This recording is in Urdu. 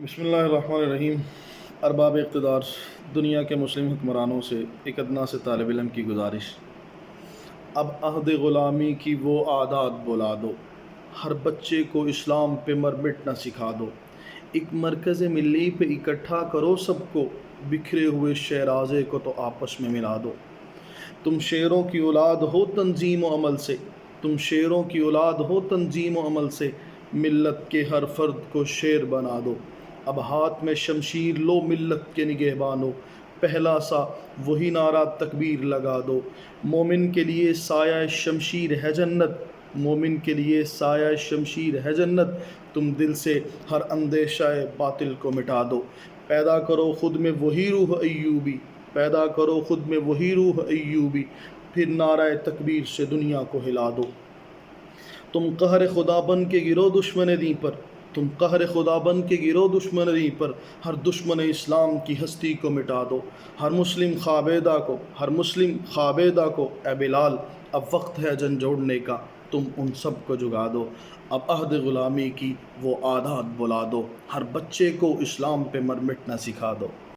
بسم اللہ الرحمن الرحیم۔ ارباب اقتدار، دنیا کے مسلم حکمرانوں سے ایک ادنا سے طالب علم کی گزارش۔ اب عہد غلامی کی وہ عادات بلا دو، ہر بچے کو اسلام پہ مر مٹنا سکھا دو۔ ایک مرکز ملی پہ اکٹھا کرو سب کو، بکھرے ہوئے شیرازے کو تو آپس میں ملا دو۔ تم شیروں کی اولاد ہو تنظیم و عمل سے، تم شیروں کی اولاد ہو تنظیم و عمل سے، ملت کے ہر فرد کو شیر بنا دو۔ اب ہاتھ میں شمشیر لو ملت کے نگہبانو، پہلا سا وہی نعرہ تکبیر لگا دو۔ مومن کے لیے سایہ شمشیر ہے جنت، مومن کے لیے سایہ شمشیر ہے جنت، تم دل سے ہر اندیشہ باطل کو مٹا دو۔ پیدا کرو خود میں وہی روح ایوبی، پیدا کرو خود میں وہی روح ایوبی، پھر نعرہ تکبیر سے دنیا کو ہلا دو۔ تم قہر خدا بن کے گرو دشمن دین پر، تم قہر خدا بن کے گرو دشمن دین پر، ہر دشمن اسلام کی ہستی کو مٹا دو۔ ہر مسلم خوابیدہ کو، ہر مسلم خوابیدہ کو، اے بلال اب وقت ہے جن جوڑنے کا، تم ان سب کو جگا دو۔ اب عہد غلامی کی وہ عادات بلا دو، ہر بچے کو اسلام پہ مر مٹنا سکھا دو۔